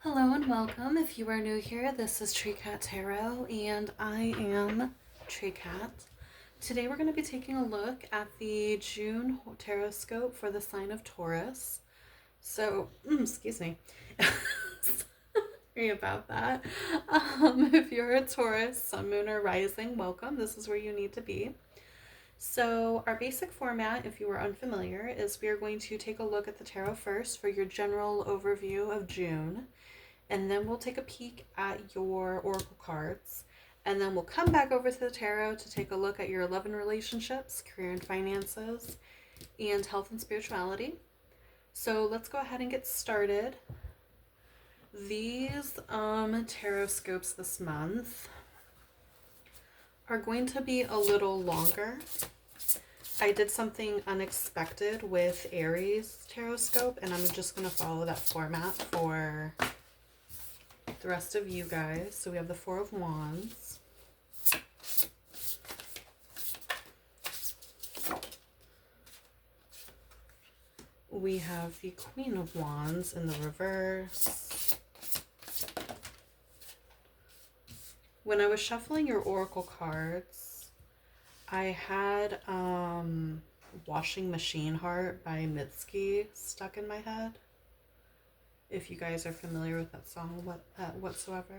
Hello and welcome. If you are new here, this is Tree Cat Tarot and I am Tree Cat. Today we're going to be taking a look at the June tarot scope for the sign of Taurus. So, excuse me. Sorry about that. If you're a Taurus, Sun, Moon, or Rising, welcome. This is where you need to be. So our basic format, if you are unfamiliar, is we are going to take a look at the tarot first for your general overview of June. And then we'll take a peek at your oracle cards. And then we'll come back over to the tarot to take a look at your 11 relationships, career and finances, and health and spirituality. So let's go ahead and get started. These tarot scopes this month are going to be a little longer. I did something unexpected with Aries tarot scope, and I'm just going to follow that format for the rest of you guys. So we have the Four of Wands. We have the Queen of Wands in the reverse. When I was shuffling your oracle cards, I had Washing Machine Heart by Mitski stuck in my head. If you guys are familiar with that song whatsoever.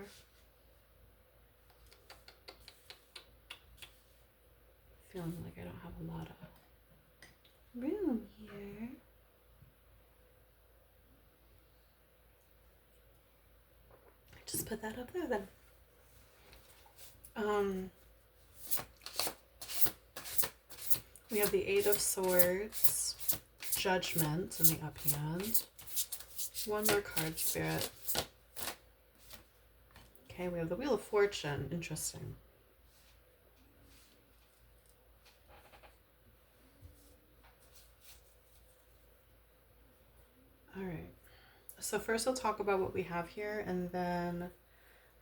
Feeling like I don't have a lot of room here. Just put that up there then. We have the Eight of Swords, Judgment in the up hand. One more card, Spirit. Okay, we have the Wheel of Fortune. Interesting. All right. So first I'll talk about what we have here, and then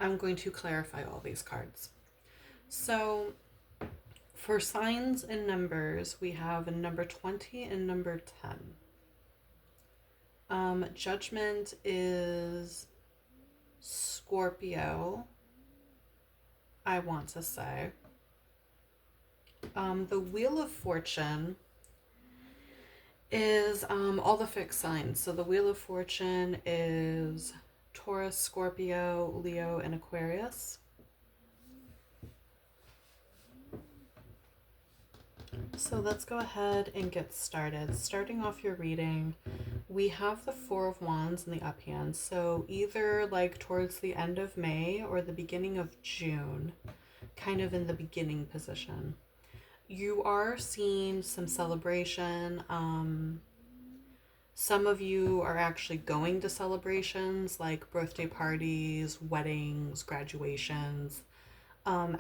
I'm going to clarify all these cards. So for signs and numbers, we have a number 20 and number 10. Judgment is Scorpio, I want to say. The Wheel of Fortune is all the fixed signs. So the Wheel of Fortune is Taurus, Scorpio, Leo, and Aquarius. So let's go ahead and get started. Starting off your reading, we have the Four of Wands in the up hand. So either like towards the end of May or the beginning of June, kind of in the beginning position. You are seeing some celebration. Some of you are actually going to celebrations like birthday parties, weddings, graduations.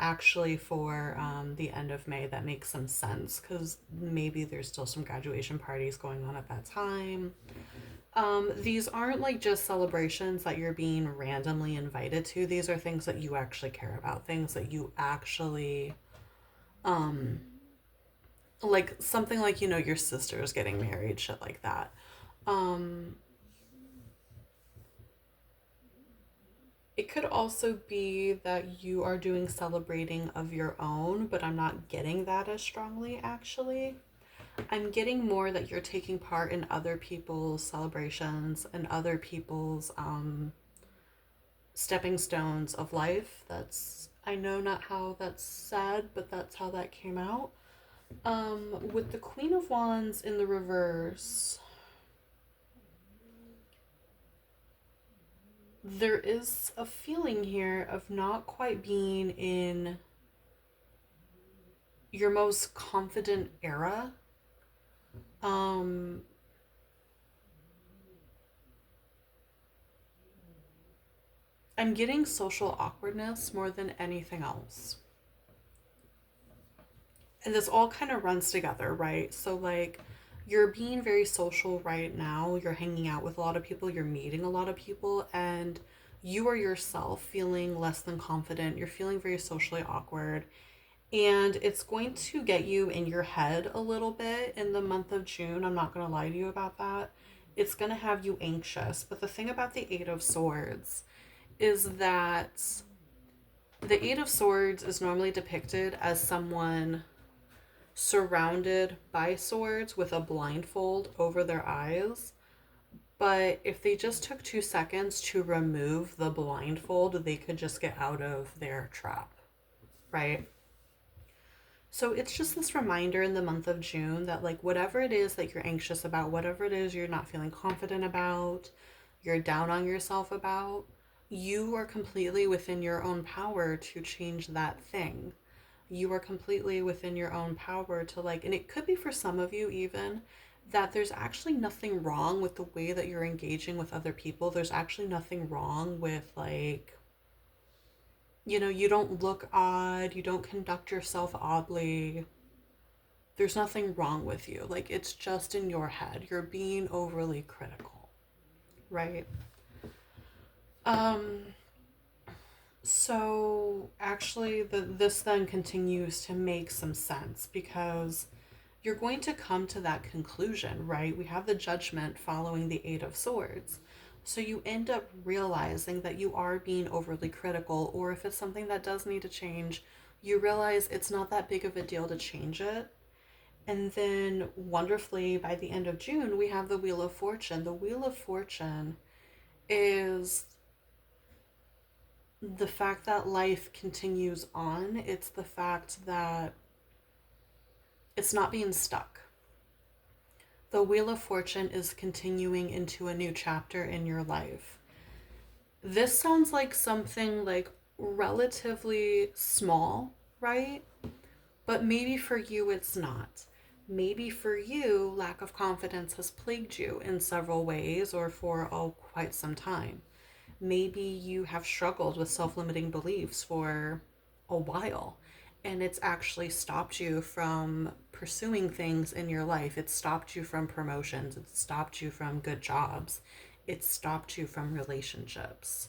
Actually for the end of May. That makes some sense because maybe there's still some graduation parties going on at that time. These aren't like just celebrations that you're being randomly invited to. These are things that you actually care about, things that you actually like something like, you know, your sister's getting married, shit like that. It could also be that you are doing celebrating of your own, but I'm not getting that as strongly, actually. I'm getting more that you're taking part in other people's celebrations and other people's stepping stones of life. That's, I know not how that's said, but that's how that came out. With the Queen of Wands in the reverse, there is a feeling here of not quite being in your most confident era. I'm getting social awkwardness more than anything else. And this all kind of runs together, right? So like you're being very social right now. You're hanging out with a lot of people. You're meeting a lot of people. And you are yourself feeling less than confident. You're feeling very socially awkward. And it's going to get you in your head a little bit in the month of June. I'm not going to lie to you about that. it's going to have you anxious. But the thing about the Eight of Swords is that the Eight of Swords is normally depicted as someone surrounded by swords with a blindfold over their eyes. But if they just took 2 seconds to remove the blindfold, they could just get out of their trap, right? So it's just this reminder in the month of June that, like, whatever it is that you're anxious about, whatever it is you're not feeling confident about, you're down on yourself about, you are completely within your own power to change that thing. You are completely within your own power to, like, and it could be for some of you even that there's actually nothing wrong with the way that you're engaging with other people. There's actually nothing wrong with, like, you don't look odd, you don't conduct yourself oddly. There's nothing wrong with you. Like, it's just in your head. You're being overly critical, right? Um, so actually this then continues to make some sense because you're going to come to that conclusion, right? We have the Judgment following the Eight of Swords. So you end up realizing that you are being overly critical, or if it's something that does need to change, you realize it's not that big of a deal to change it. And then wonderfully, by the end of June, we have the Wheel of Fortune. The Wheel of Fortune is the fact that life continues on. It's the fact that it's not being stuck. The Wheel of Fortune is continuing into a new chapter in your life. This sounds like something like relatively small, right? But maybe for you it's not. Maybe for you, lack of confidence has plagued you in several ways or for quite some time. Maybe you have struggled with self-limiting beliefs for a while and it's actually stopped you from pursuing things in your life. It's stopped you from promotions. It's stopped you from good jobs. It's stopped you from relationships.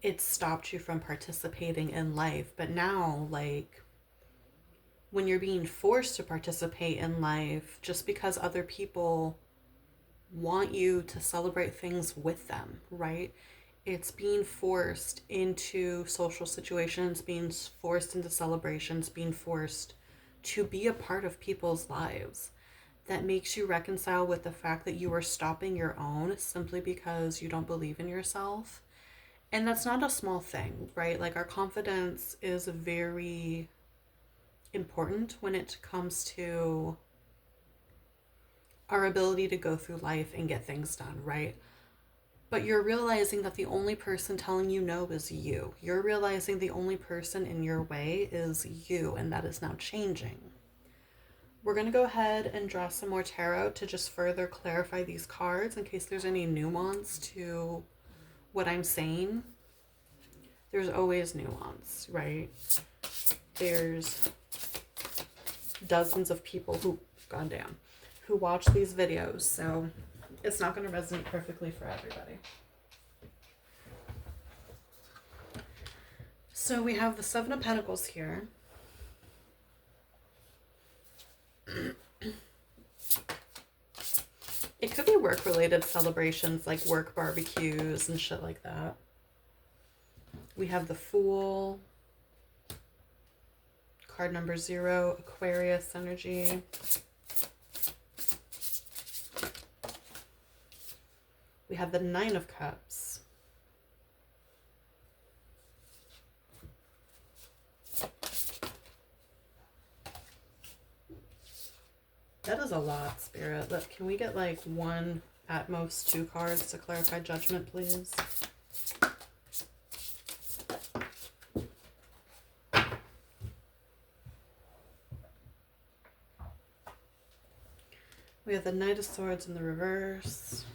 It's stopped you from participating in life. But now, like, when you're being forced to participate in life just because other people want you to celebrate things with them, right? It's being forced into social situations, being forced into celebrations, being forced to be a part of people's lives. That makes you reconcile with the fact that you are stopping your own simply because you don't believe in yourself. And that's not a small thing, right? Like, our confidence is very important when it comes to our ability to go through life and get things done, right? But you're realizing that the only person telling you no is you. You're realizing the only person in your way is you, and that is now changing. We're going to go ahead and draw some more tarot to just further clarify these cards in case there's any nuance to what I'm saying. There's always nuance, right? There's dozens of people who, goddamn, who watch these videos, so it's not going to resonate perfectly for everybody. So we have the Seven of Pentacles here. It could be work-related celebrations, like work barbecues and shit like that. We have the Fool. Card number 0, Aquarius energy. We have the Nine of Cups. That is a lot, Spirit. Look, can we get like one, at most 2 cards to clarify Judgment, please? We have the Knight of Swords in the reverse.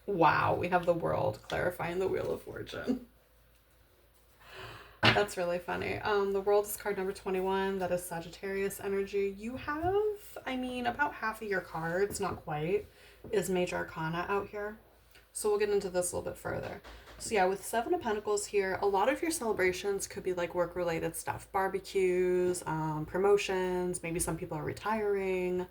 Wow, we have the World clarifying the Wheel of Fortune. That's really funny. The World is card number 21. That is Sagittarius energy. You have, I mean, about half of your cards, not quite, is Major Arcana out here. So we'll get into this a little bit further. So yeah, with Seven of Pentacles here, a lot of your celebrations could be like work-related stuff, barbecues, promotions. Maybe some people are retiring.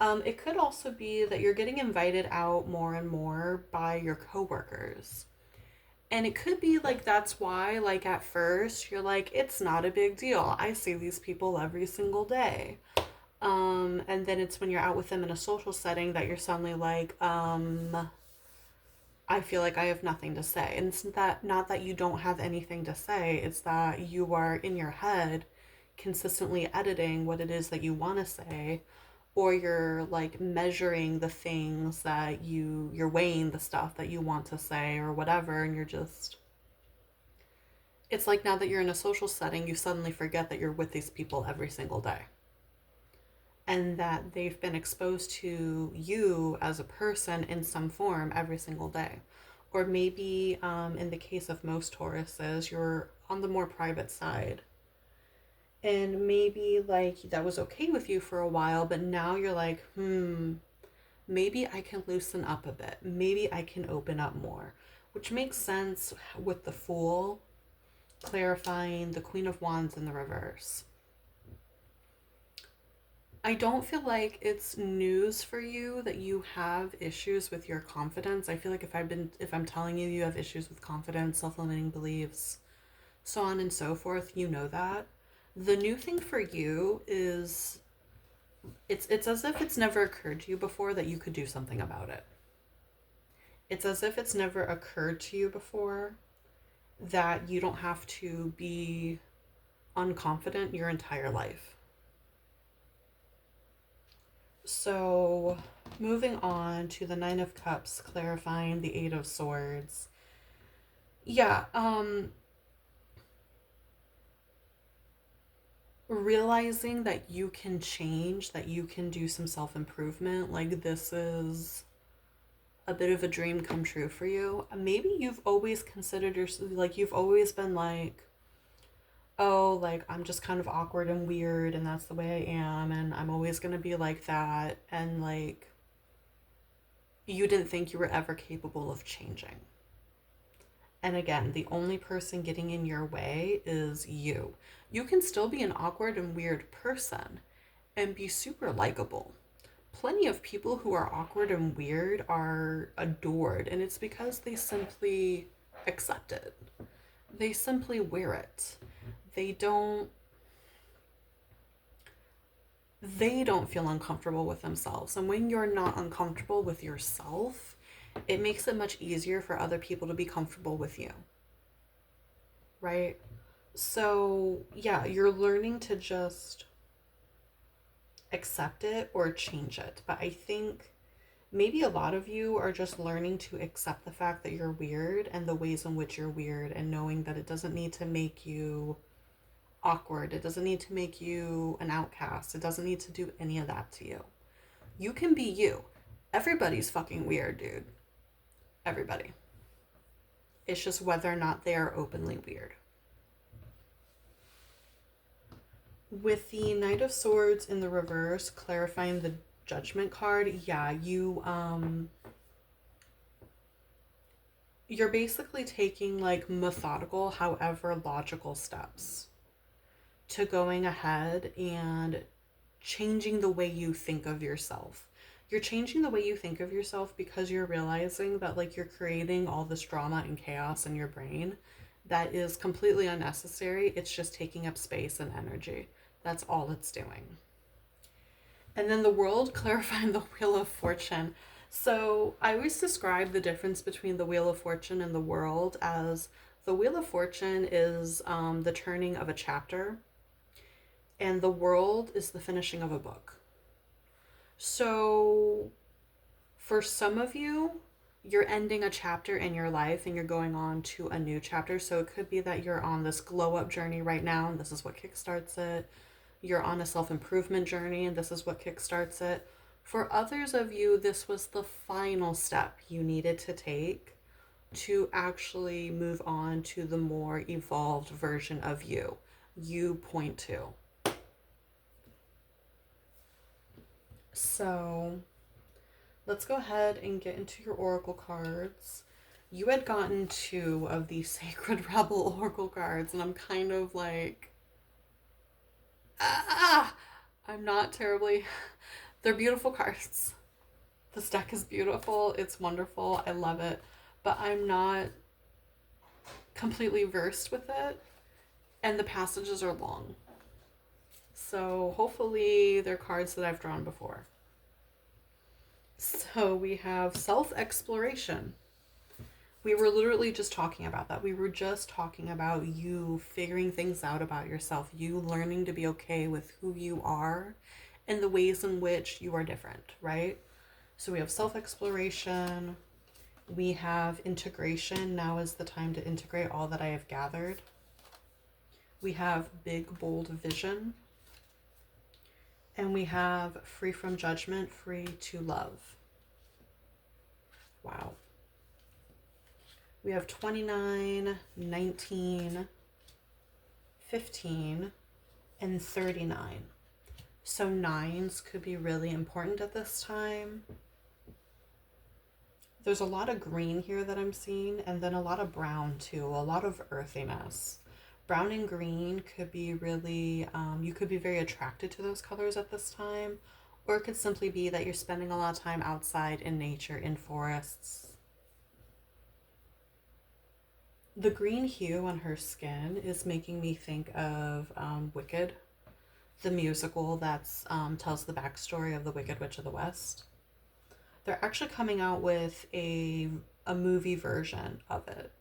It could also be that you're getting invited out more and more by your coworkers. And it could be like that's why, like at first, you're like, it's not a big deal. I see these people every single day. And then it's when you're out with them in a social setting that you're suddenly like, I feel like I have nothing to say. And it's that not that you don't have anything to say, it's that you are in your head consistently editing what it is that you want to say, or you're like measuring the things that you're weighing the stuff that you want to say or whatever, and you're just, it's like now that you're in a social setting, you suddenly forget that you're with these people every single day and that they've been exposed to you as a person in some form every single day. Or maybe in the case of most Tauruses, you're on the more private side. And maybe like that was okay with you for a while, but now you're like, maybe I can loosen up a bit. Maybe I can open up more. Which makes sense with the Fool clarifying the Queen of Wands in the reverse. I don't feel like it's news for you that you have issues with your confidence. I feel like if I'm telling you you have issues with confidence, self-limiting beliefs, so on and so forth, you know that. The new thing for you is it's as if it's never occurred to you before that you could do something about it. It's as if it's never occurred to you before that you don't have to be unconfident your entire life. So, moving on to the Nine of Cups, clarifying the Eight of Swords. Yeah, realizing that you can change, that you can do some self-improvement, like this is a bit of a dream come true for you. Maybe you've always considered yourself, like you've always been like, oh, like I'm just kind of awkward and weird and that's the way I am and I'm always going to be like that, and like you didn't think you were ever capable of changing. And again, the only person getting in your way is you. You can still be an awkward and weird person and be super likable. Plenty of people who are awkward and weird are adored, and it's because they simply accept it. They simply wear it. They don't they don't feel uncomfortable with themselves. And when you're not uncomfortable with yourself, it makes it much easier for other people to be comfortable with you. Right? So, yeah, you're learning to just accept it or change it. But I think maybe a lot of you are just learning to accept the fact that you're weird and the ways in which you're weird, and knowing that it doesn't need to make you awkward. It doesn't need to make you an outcast. It doesn't need to do any of that to you. You can be you. Everybody's fucking weird, dude. Everybody. It's just whether or not they are openly weird. With the Knight of Swords in the reverse, clarifying the Judgment card, yeah, you're basically taking like methodical, however logical steps to going ahead and changing the way you think of yourself. You're changing the way you think of yourself because you're realizing that like you're creating all this drama and chaos in your brain that is completely unnecessary. It's just taking up space and energy. That's all it's doing. And then the World, clarifying the Wheel of Fortune. So I always describe the difference between the Wheel of Fortune and the World as the Wheel of Fortune is the turning of a chapter, and the World is the finishing of a book. So for some of you, you're ending a chapter in your life and you're going on to a new chapter. So it could be that you're on this glow up journey right now and this is what kickstarts it. You're on a self-improvement journey and this is what kickstarts it. For others of you, this was the final step you needed to take to actually move on to the more evolved version of you. You point to. So let's go ahead and get into your oracle cards. You had gotten two of the Sacred Rebel oracle cards, and I'm kind of like, ah, I'm not terribly. They're beautiful cards. This deck is beautiful. It's wonderful. I love it. But I'm not completely versed with it, and the passages are long. So hopefully they're cards that I've drawn before. So we have self-exploration. We were literally just talking about that. We were just talking about you figuring things out about yourself, you learning to be okay with who you are and the ways in which you are different, right? So we have self-exploration. We have integration. Now is the time to integrate all that I have gathered. We have big, bold vision. And we have free from judgment, free to love. Wow. We have 29, 19, 15, and 39. So nines could be really important at this time. There's a lot of green here that I'm seeing, and then a lot of brown too, a lot of earthiness. Brown and green could be really, you could be very attracted to those colors at this time, or it could simply be that you're spending a lot of time outside in nature, in forests. The green hue on her skin is making me think of Wicked, the musical that's tells the backstory of the Wicked Witch of the West. They're actually coming out with a movie version of it.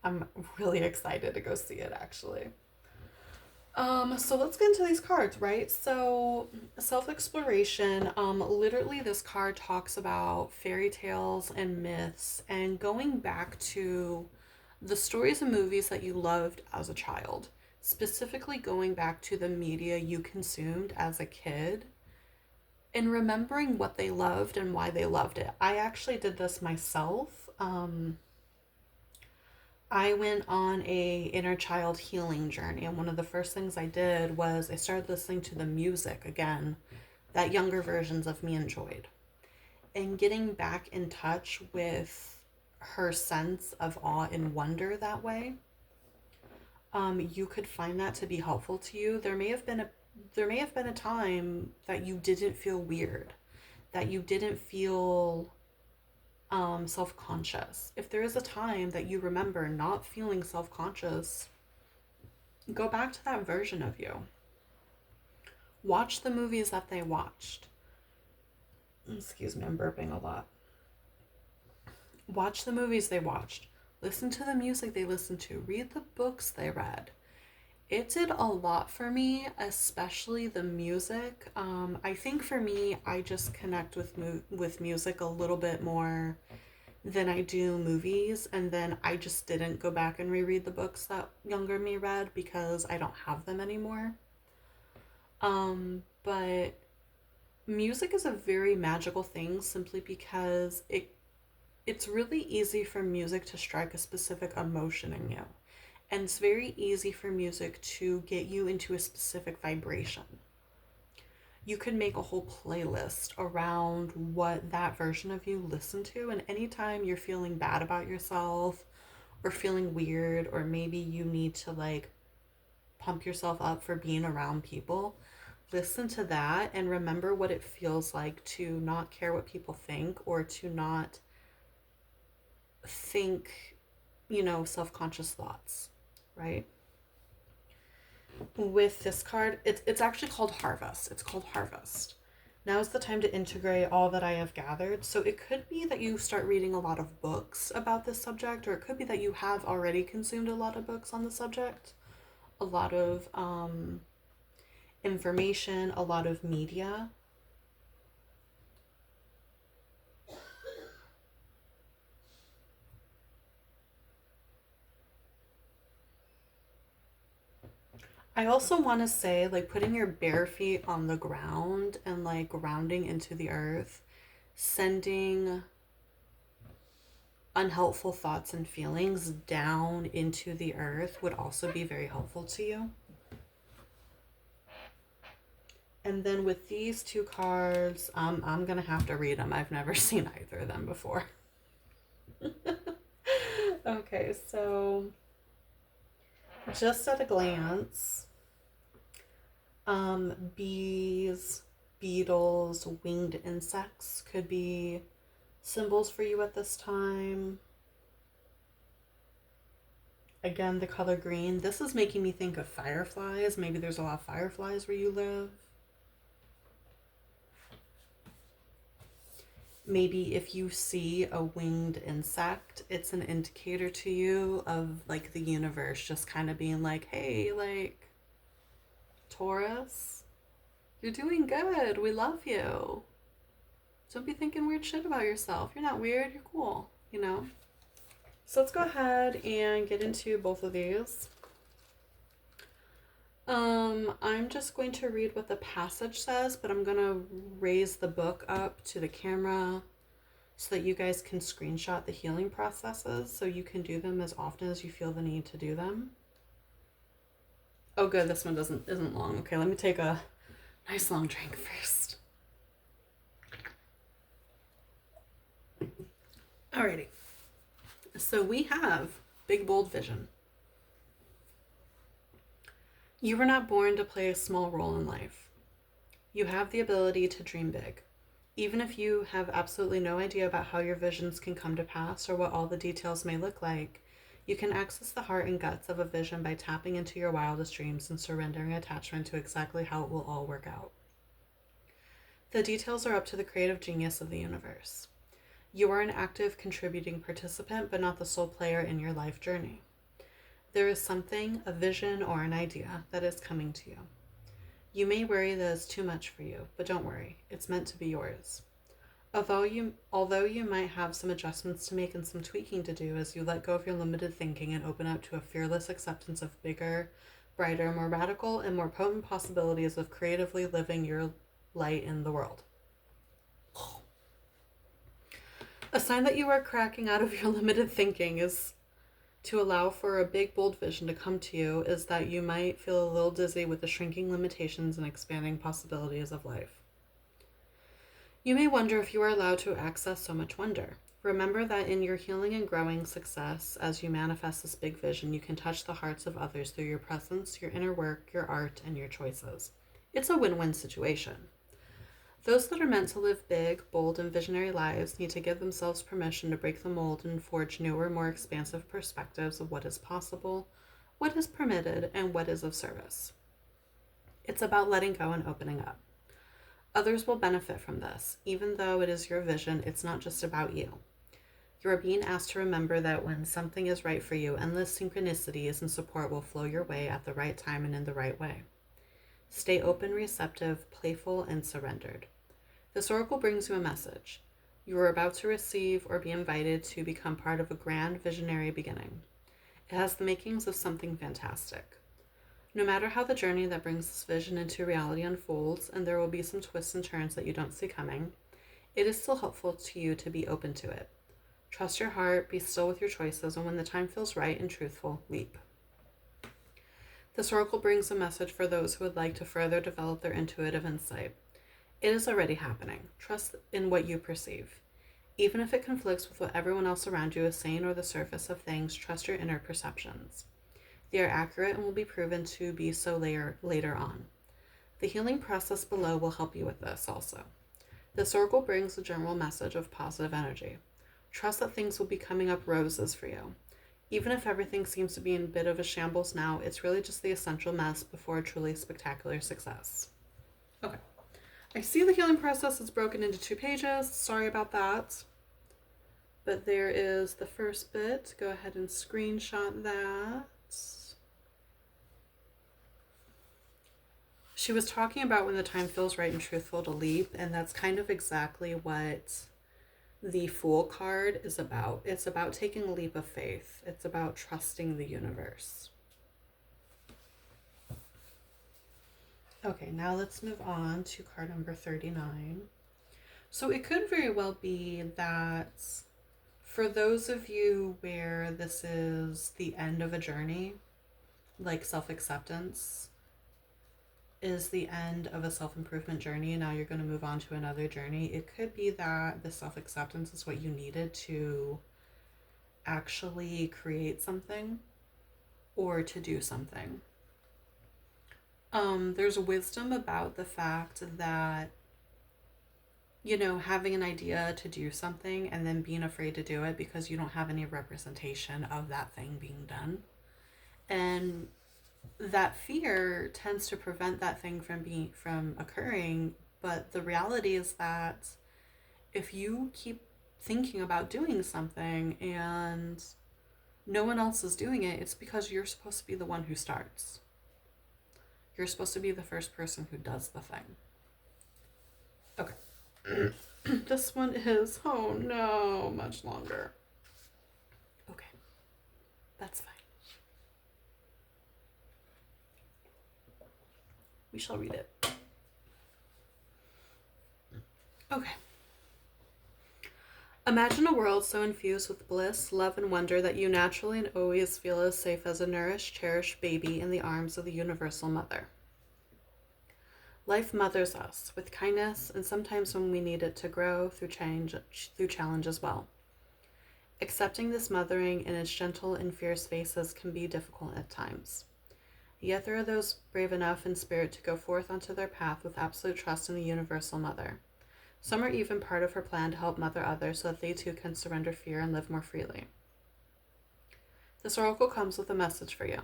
I'm really excited to go see it, actually. So let's get into these cards, right? So self-exploration, literally this card talks about fairy tales and myths and going back to the stories and movies that you loved as a child, specifically going back to the media you consumed as a kid and remembering what they loved and why they loved it. I actually did this myself. I went on a inner child healing journey, and one of the first things I did was I started listening to the music again that younger versions of me enjoyed, and getting back in touch with her sense of awe and wonder that way. You could find that to be helpful to you. There may have been a time that you didn't feel weird, that you didn't feel self-conscious. If there is a time that you remember not feeling self-conscious, go back to that version of you. Watch the movies that they watched. Excuse me, I'm burping a lot. Watch the movies they watched. Listen to the music they listened to. Read the books they read. It did a lot for me, especially the music. I think for me, I just connect with music a little bit more than I do movies, and then I just didn't go back and reread the books that younger me read because I don't have them anymore. But music is a very magical thing simply because it's really easy for music to strike a specific emotion in you. And it's very easy for music to get you into a specific vibration. You could make a whole playlist around what that version of you listened to, and anytime you're feeling bad about yourself or feeling weird, or maybe you need to like pump yourself up for being around people, listen to that and remember what it feels like to not care what people think, or to not think, self-conscious thoughts, right? With this card, it's actually called Harvest. It's called Harvest. Now is the time to integrate all that I have gathered. So it could be that you start reading a lot of books about this subject, or it could be that you have already consumed a lot of books on the subject, a lot of information, a lot of media. I also want to say, like, putting your bare feet on the ground and like grounding into the earth, sending unhelpful thoughts and feelings down into the earth would also be very helpful to you. And then with these two cards, I'm going to have to read them. I've never seen either of them before. Okay, so just at a glance, bees, beetles, winged insects could be symbols for you at this time. Again, the color green. This is making me think of fireflies. Maybe there's a lot of fireflies where you live. Maybe if you see a winged insect, it's an indicator to you of like the universe just kind of being like, hey, like, Taurus, you're doing good. We love you. Don't be thinking weird shit about yourself. You're not weird. You're cool, you know? So let's go ahead and get into both of these. I'm just going to read what the passage says, but I'm going to raise the book up to the camera so that you guys can screenshot the healing processes so you can do them as often as you feel the need to do them. Oh good, this one isn't long. Okay, let me take a nice long drink first. Alrighty. So we have big bold vision. You were not born to play a small role in life. You have the ability to dream big. Even if you have absolutely no idea about how your visions can come to pass or what all the details may look like, you can access the heart and guts of a vision by tapping into your wildest dreams and surrendering attachment to exactly how it will all work out. The details are up to the creative genius of the universe. You are an active, contributing participant, but not the sole player in your life journey. There is something, a vision or an idea, that is coming to you. You may worry that it's too much for you, but don't worry, it's meant to be yours. Although you might have some adjustments to make and some tweaking to do as you let go of your limited thinking and open up to a fearless acceptance of bigger, brighter, more radical, and more potent possibilities of creatively living your light in the world. A sign that you are cracking out of your limited thinking is to allow for a big, bold vision to come to you is that you might feel a little dizzy with the shrinking limitations and expanding possibilities of life. You may wonder if you are allowed to access so much wonder. Remember that in your healing and growing success, as you manifest this big vision, you can touch the hearts of others through your presence, your inner work, your art, and your choices. It's a win-win situation. Those that are meant to live big, bold, and visionary lives need to give themselves permission to break the mold and forge newer, more expansive perspectives of what is possible, what is permitted, and what is of service. It's about letting go and opening up. Others will benefit from this. Even though it is your vision, it's not just about you. You are being asked to remember that when something is right for you, endless synchronicities and support will flow your way at the right time and in the right way. Stay open, receptive, playful, and surrendered. This oracle brings you a message. You are about to receive or be invited to become part of a grand visionary beginning. It has the makings of something fantastic. No matter how the journey that brings this vision into reality unfolds, and there will be some twists and turns that you don't see coming, it is still helpful to you to be open to it. Trust your heart, be still with your choices, and when the time feels right and truthful, leap. This oracle brings a message for those who would like to further develop their intuitive insight. It is already happening. Trust in what you perceive. Even if it conflicts with what everyone else around you is saying or the surface of things, trust your inner perceptions. They are accurate and will be proven to be so later on. The healing process below will help you with this also. This oracle brings a general message of positive energy. Trust that things will be coming up roses for you. Even if everything seems to be in a bit of a shambles now, it's really just the essential mess before a truly spectacular success. Okay. I see the healing process is broken into 2 pages. Sorry about that. But there is the first bit. Go ahead and screenshot that. She was talking about when the time feels right and truthful to leap, and that's kind of exactly what the Fool card is about. It's about taking a leap of faith. It's about trusting the universe. Okay, now let's move on to card number 39. So it could very well be that for those of you where this is the end of a journey, like self-acceptance, is the end of a self-improvement journey and now you're going to move on to another journey. It could be that the self-acceptance is what you needed to actually create something or to do something. There's wisdom about the fact that, you know, having an idea to do something and then being afraid to do it because you don't have any representation of that thing being done. And that fear tends to prevent that thing from occurring. But the reality is that if you keep thinking about doing something and no one else is doing it, it's because you're supposed to be the one who starts. You're supposed to be the first person who does the thing. Okay. This one is, oh no, much longer. Okay. That's fine. We shall read it. Okay. Imagine a world so infused with bliss, love, and wonder that you naturally and always feel as safe as a nourished, cherished baby in the arms of the universal mother. Life mothers us with kindness, and sometimes when we need it to grow through challenge as well. Accepting this mothering in its gentle and fierce faces can be difficult at times. Yet there are those brave enough in spirit to go forth onto their path with absolute trust in the universal mother. Some are even part of her plan to help mother others so that they too can surrender fear and live more freely. This oracle comes with a message for you.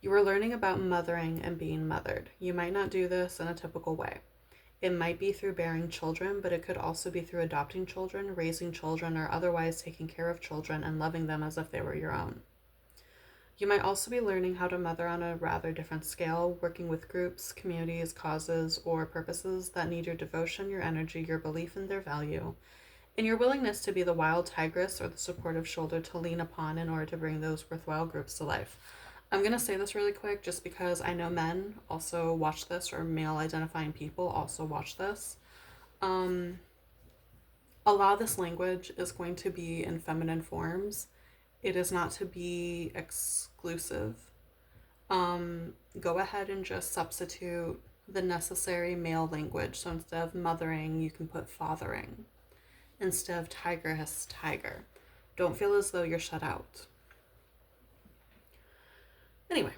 You are learning about mothering and being mothered. You might not do this in a typical way. It might be through bearing children, but it could also be through adopting children, raising children, or otherwise taking care of children and loving them as if they were your own. You might also be learning how to mother on a rather different scale, working with groups, communities, causes, or purposes that need your devotion, your energy, your belief in their value, and your willingness to be the wild tigress or the supportive shoulder to lean upon in order to bring those worthwhile groups to life. I'm going to say this really quick just because I know men also watch this, or male identifying people also watch this. A lot of this language is going to be in feminine forms. It is not to be exclusive. Go ahead and just substitute the necessary male language. So instead of mothering, you can put fathering. Instead of tigress, tiger. Don't feel as though you're shut out. Anyway,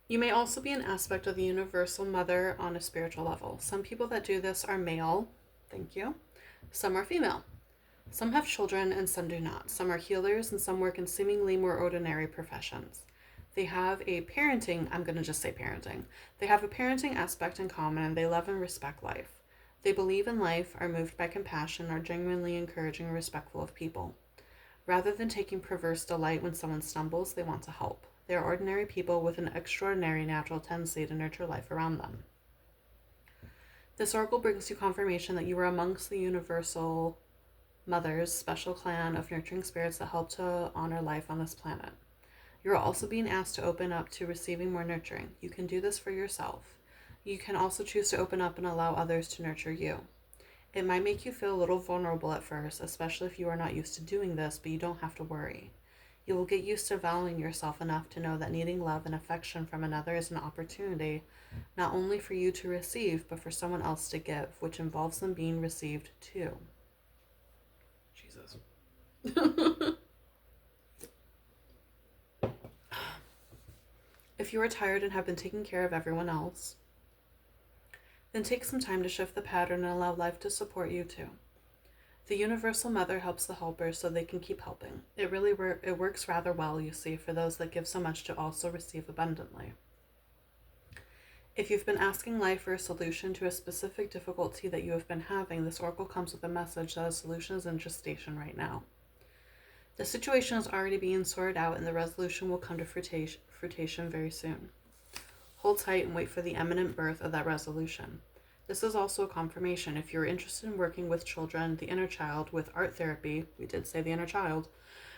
you may also be an aspect of the universal mother on a spiritual level. Some people that do this are male. Thank you. Some are female. Some have children and some do not. Some are healers and some work in seemingly more ordinary professions. They have a parenting, I'm going to just say parenting. They have a parenting aspect in common and they love and respect life. They believe in life, are moved by compassion, are genuinely encouraging and respectful of people. Rather than taking perverse delight when someone stumbles, they want to help. They are ordinary people with an extraordinary natural tendency to nurture life around them. This oracle brings you confirmation that you are amongst the universal mother's special clan of nurturing spirits that help to honor life on this planet. You're also being asked to open up to receiving more nurturing. You can do this for yourself. You can also choose to open up and allow others to nurture you. It might make you feel a little vulnerable at first, especially if you are not used to doing this, but you don't have to worry. You will get used to valuing yourself enough to know that needing love and affection from another is an opportunity, not only for you to receive, but for someone else to give, which involves them being received too. Jesus. If you are tired and have been taking care of everyone else, then take some time to shift the pattern and allow life to support you too. The universal mother helps the helpers so they can keep helping. It works rather well, you see, for those that give so much to also receive abundantly. If you've been asking life for a solution to a specific difficulty that you have been having, this oracle comes with a message that a solution is in gestation right now. The situation is already being sorted out and the resolution will come to fruition very soon. Hold tight and wait for the imminent birth of that resolution. This is also a confirmation. If you're interested in working with children, the inner child, with art therapy, we did say the inner child,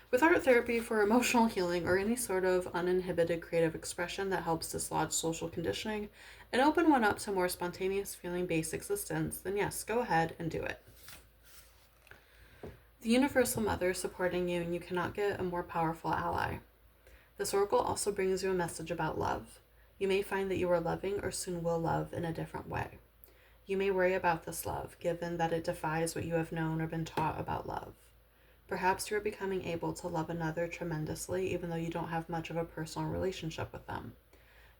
with art therapy for emotional healing or any sort of uninhibited creative expression that helps dislodge social conditioning and open one up to more spontaneous feeling-based existence, then yes, go ahead and do it. The universal mother is supporting you and you cannot get a more powerful ally. This oracle also brings you a message about love. You may find that you are loving or soon will love in a different way. You may worry about this love, given that it defies what you have known or been taught about love. Perhaps you are becoming able to love another tremendously, even though you don't have much of a personal relationship with them.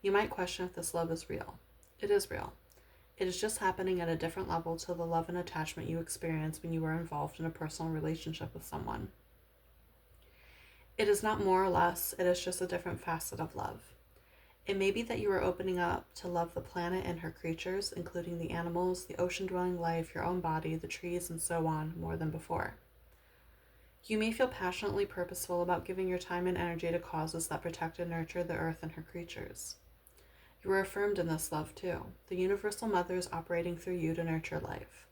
You might question if this love is real. It is real. It is just happening at a different level to the love and attachment you experienced when you were involved in a personal relationship with someone. It is not more or less, it is just a different facet of love. It may be that you are opening up to love the planet and her creatures, including the animals, the ocean-dwelling life, your own body, the trees, and so on, more than before. You may feel passionately purposeful about giving your time and energy to causes that protect and nurture the earth and her creatures. You are affirmed in this love too. The Universal Mother is operating through you to nurture life.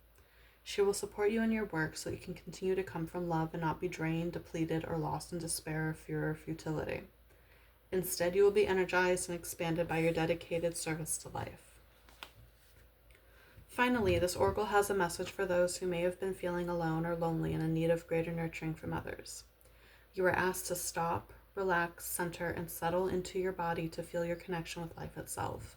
She will support you in your work so that you can continue to come from love and not be drained, depleted, or lost in despair, fear, or futility. Instead, you will be energized and expanded by your dedicated service to life. Finally, this oracle has a message for those who may have been feeling alone or lonely and in need of greater nurturing from others. You are asked to stop, relax, center, and settle into your body to feel your connection with life itself.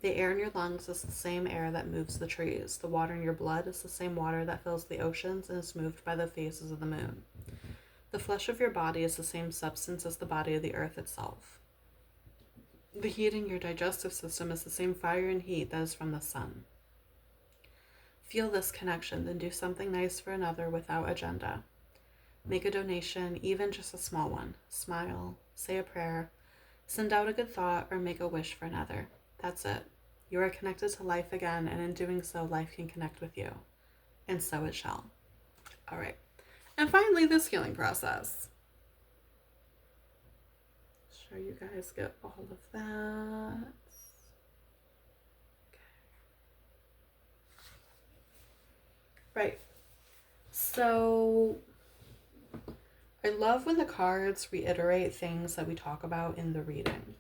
The air in your lungs is the same air that moves the trees. The water in your blood is the same water that fills the oceans and is moved by the phases of the moon. The flesh of your body is the same substance as the body of the earth itself. The heat in your digestive system is the same fire and heat that is from the sun. Feel this connection, then do something nice for another without agenda. Make a donation, even just a small one. Smile, say a prayer, send out a good thought, or make a wish for another. That's it. You are connected to life again, and in doing so, life can connect with you. And so it shall. All right. And finally, this healing process. Sure you guys get all of that. Right. So I love when the cards reiterate things that we talk about in the reading.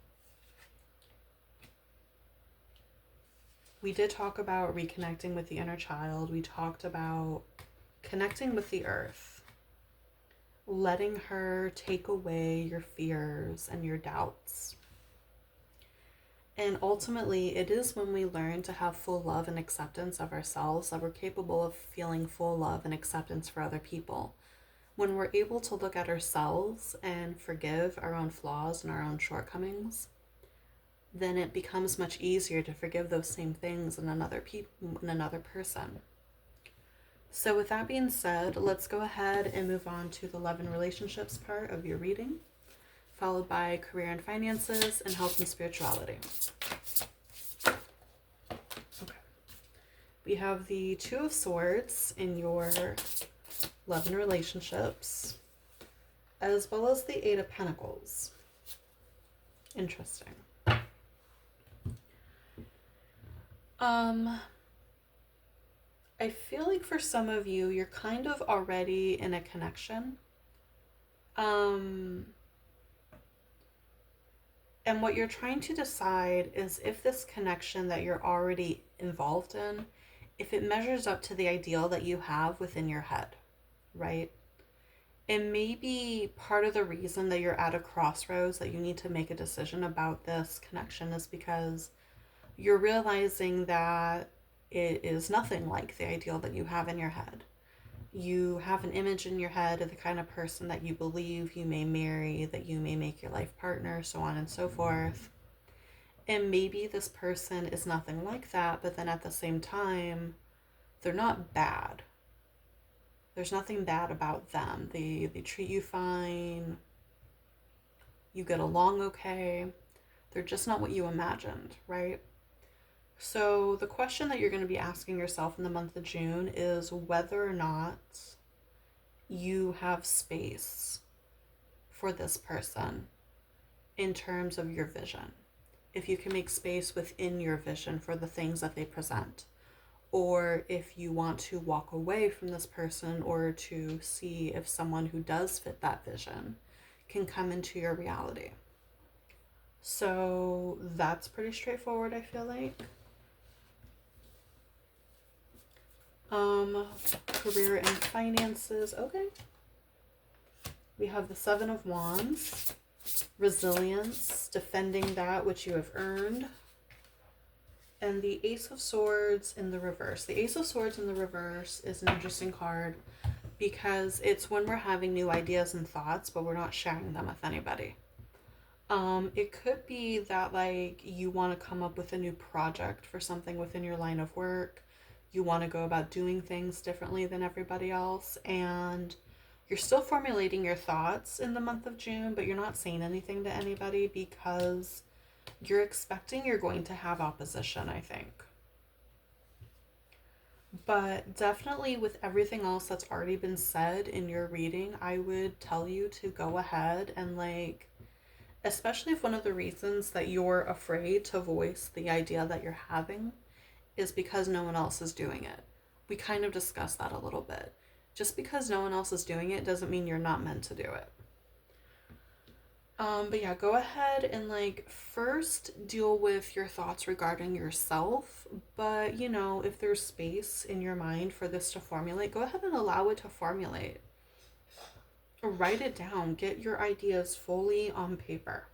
We did talk about reconnecting with the inner child. We talked about connecting with the earth, letting her take away your fears and your doubts. And ultimately, it is when we learn to have full love and acceptance of ourselves that we're capable of feeling full love and acceptance for other people. When we're able to look at ourselves and forgive our own flaws and our own shortcomings, then it becomes much easier to forgive those same things in another person. So with that being said, let's go ahead and move on to the love and relationships part of your reading, followed by career and finances, and health and spirituality. Okay. We have the Two of Swords in your love and relationships, as well as the Eight of Pentacles. Interesting. I feel like for some of you, you're kind of already in a connection. And what you're trying to decide is if this connection that you're already involved in, if it measures up to the ideal that you have within your head, right? And maybe part of the reason that you're at a crossroads, that you need to make a decision about this connection, is because you're realizing that it is nothing like the ideal that you have in your head. You have an image in your head of the kind of person that you believe you may marry, that you may make your life partner, so on and so forth. And maybe this person is nothing like that, but then at the same time, they're not bad. There's nothing bad about them. They treat you fine. You get along okay. They're just not what you imagined, right? So the question that you're going to be asking yourself in the month of June is whether or not you have space for this person in terms of your vision. If you can make space within your vision for the things that they present, or if you want to walk away from this person or to see if someone who does fit that vision can come into your reality. So that's pretty straightforward, I feel like. Career and finances. Okay. We have the Seven of Wands resilience, defending that which you have earned, and the Ace of Swords in the reverse. The Ace of Swords in the reverse is an interesting card because it's when we're having new ideas and thoughts, but we're not sharing them with anybody. It could be that like you want to come up with a new project for something within your line of work. You want to go about doing things differently than everybody else, and you're still formulating your thoughts in the month of June, but you're not saying anything to anybody because you're expecting you're going to have opposition, I think. But definitely with everything else that's already been said in your reading, I would tell you to go ahead and like, especially if one of the reasons that you're afraid to voice the idea that you're having is because no one else is doing it. We kind of discussed that a little bit. Just because no one else is doing it doesn't mean you're not meant to do it. But yeah, go ahead and like first deal with your thoughts regarding yourself. But you know, if there's space in your mind for this to formulate, go ahead and allow it to formulate. Write it down, get your ideas fully on paper.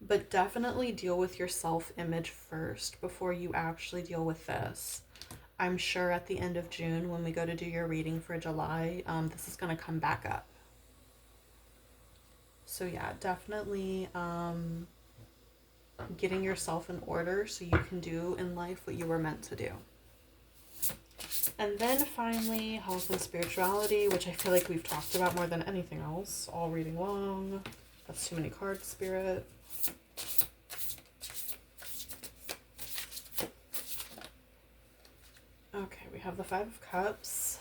But definitely deal with your self-image first before you actually deal with this. I'm sure at the end of June, when we go to do your reading for July, this is going to come back up. So yeah, definitely getting yourself in order so you can do in life what you were meant to do. And then finally, health and spirituality, which I feel like we've talked about more than anything else all reading long. That's too many cards, Spirit. Okay, we have the Five of Cups.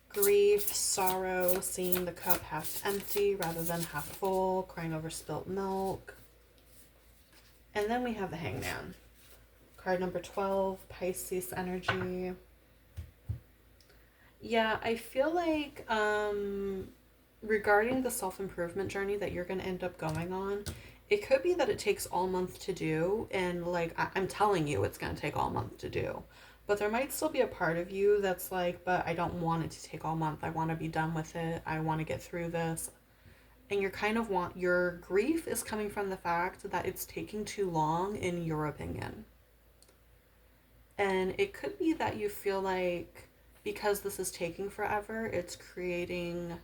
Grief, sorrow, seeing the cup half empty rather than half full, crying over spilt milk. And then we have the Hangman. Card number 12, Pisces energy. Yeah, I feel like regarding the self-improvement journey that you're going to end up going on, it could be that it takes all month to do, and like I'm telling you it's going to take all month to do. But there might still be a part of you that's like, but I don't want it to take all month. I want to be done with it. I want to get through this. And you're kind of your grief is coming from the fact that it's taking too long in your opinion. And it could be that you feel like because this is taking forever, it's creating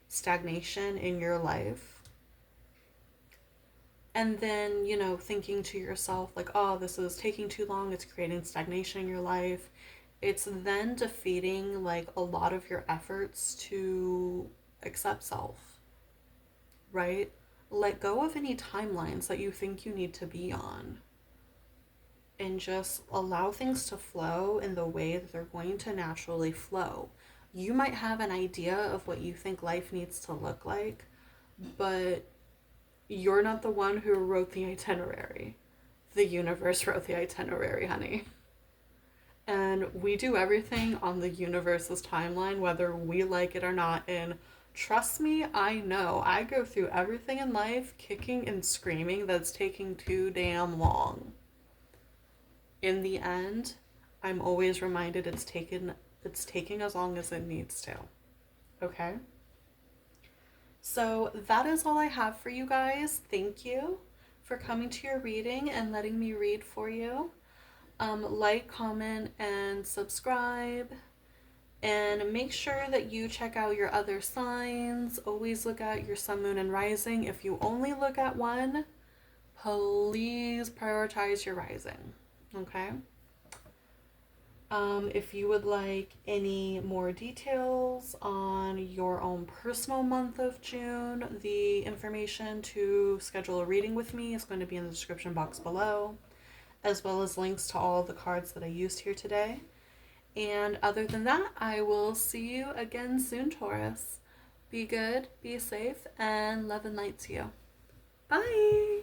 stagnation in your life. And then, you know, thinking to yourself, like, oh, this is taking too long, it's creating stagnation in your life. It's then defeating, like, a lot of your efforts to accept self, right? Let go of any timelines that you think you need to be on. And just allow things to flow in the way that they're going to naturally flow. You might have an idea of what you think life needs to look like, but you're not the one who wrote the itinerary. The universe wrote the itinerary, honey. And we do everything on the universe's timeline, whether we like it or not. And trust me, I know. I go through everything in life kicking and screaming that's taking too damn long. In the end, I'm always reminded it's taking as long as it needs to. Okay? So that is all I have for you guys. Thank you for coming to your reading and letting me read for you. Like, comment, and subscribe. And make sure that you check out your other signs. Always look at your sun, moon, and rising. If you only look at one, please prioritize your rising. Okay? If you would like any more details on your own personal month of June, the information to schedule a reading with me is going to be in the description box below, as well as links to all the cards that I used here today. And other than that, I will see you again soon, Taurus. Be good, be safe, and love and light to you. Bye!